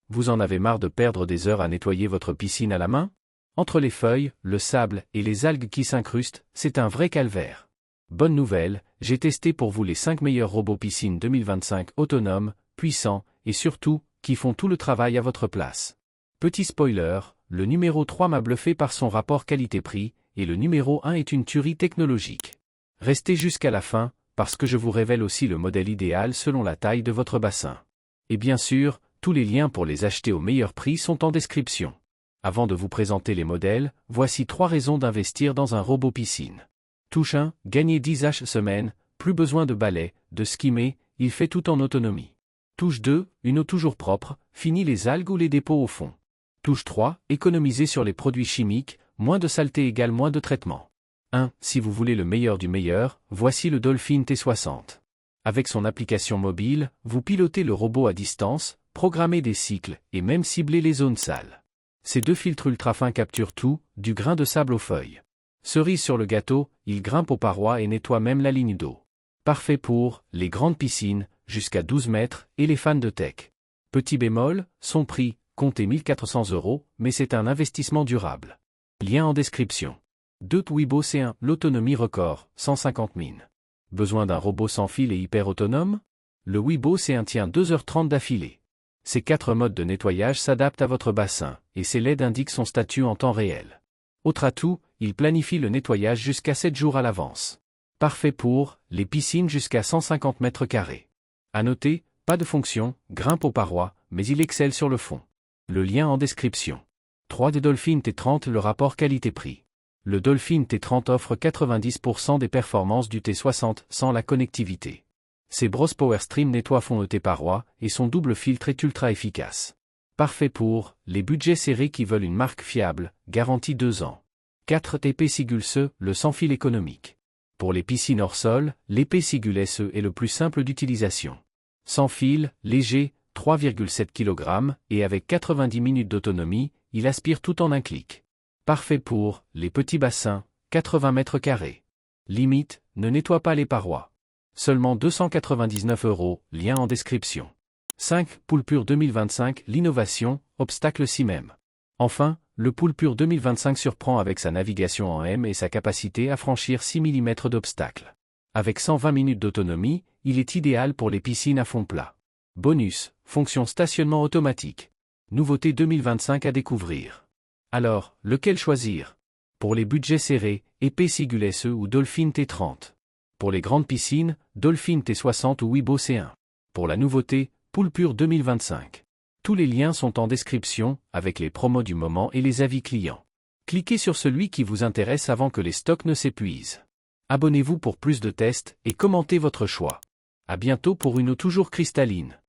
Vous en avez marre de perdre des heures à nettoyer votre piscine à la main? Entre les feuilles, le sable et les algues qui s'incrustent, c'est un vrai calvaire. Bonne nouvelle, j'ai testé pour vous les 5 meilleurs robots piscine 2025 autonomes, puissants, et surtout, qui font tout le travail à votre place. Petit spoiler, le numéro 3 m'a bluffé par son rapport qualité-prix, et le numéro 1 est une tuerie technologique. Restez jusqu'à la fin, parce que je vous révèle aussi le modèle idéal selon la taille de votre bassin. Et bien sûr, tous les liens pour les acheter au meilleur prix sont en description. Avant de vous présenter les modèles, voici 3 raisons d'investir dans un robot piscine. Touche 1, gagner 10 H semaine, plus besoin de balai, de skimmer, il fait tout en autonomie. Touche 2, une eau toujours propre, fini les algues ou les dépôts au fond. Touche 3, économiser sur les produits chimiques, moins de saleté égale moins de traitement. 1. Si vous voulez le meilleur du meilleur, voici le Dolphin T60. Avec son application mobile, vous pilotez le robot à distance, programmez des cycles, et même ciblez les zones sales. Ces 2 filtres ultra fins capturent tout, du grain de sable aux feuilles. Cerise sur le gâteau, il grimpe aux parois et nettoie même la ligne d'eau. Parfait pour les grandes piscines, jusqu'à 12 mètres, et les fans de tech. Petit bémol, son prix, comptez 1 400 €, mais c'est un investissement durable. Lien en description. 2. Twibo C1, l'autonomie record, 150 000. Besoin d'un robot sans fil et hyper autonome? Le Twibo C1 tient 2h30 d'affilée. Ces 4 modes de nettoyage s'adaptent à votre bassin, et ces LED indiquent son statut en temps réel. Autre atout, il planifie le nettoyage jusqu'à 7 jours à l'avance. Parfait pour les piscines jusqu'à 150 mètres carrés. À noter, pas de fonction, grimpe aux parois, mais il excelle sur le fond. Le lien en description. 3. Des Dolphin T30, le rapport qualité-prix. Le Dolphin T30 offre 90% des performances du T60 sans la connectivité. Ses brosses PowerStream nettoient fond de tes parois, et son double filtre est ultra efficace. Parfait pour les budgets serrés qui veulent une marque fiable, garantie 2 ans. 4. TP Sigul SE, le sans-fil économique. Pour les piscines hors sol, l'épée Sigul SE est le plus simple d'utilisation. Sans fil, léger, 3,7 kg, et avec 90 minutes d'autonomie, il aspire tout en un clic. Parfait pour les petits bassins, 80 mètres carrés. Limite, ne nettoie pas les parois. Seulement 299 €, lien en description. 5. Poolpure 2025, l'innovation, obstacle si même. Enfin, le Poolpure 2025 surprend avec sa navigation en M et sa capacité à franchir 6 mm d'obstacles. Avec 120 minutes d'autonomie, il est idéal pour les piscines à fond plat. Bonus, fonction stationnement automatique. Nouveauté 2025 à découvrir. Alors, lequel choisir? Pour les budgets serrés, épée Sigul SE ou Dolphin T30. Pour les grandes piscines, Dolphin T60 ou Twibo C1. Pour la nouveauté, Poolpure 2025. Tous les liens sont en description, avec les promos du moment et les avis clients. Cliquez sur celui qui vous intéresse avant que les stocks ne s'épuisent. Abonnez-vous pour plus de tests et commentez votre choix. À bientôt pour une eau toujours cristalline.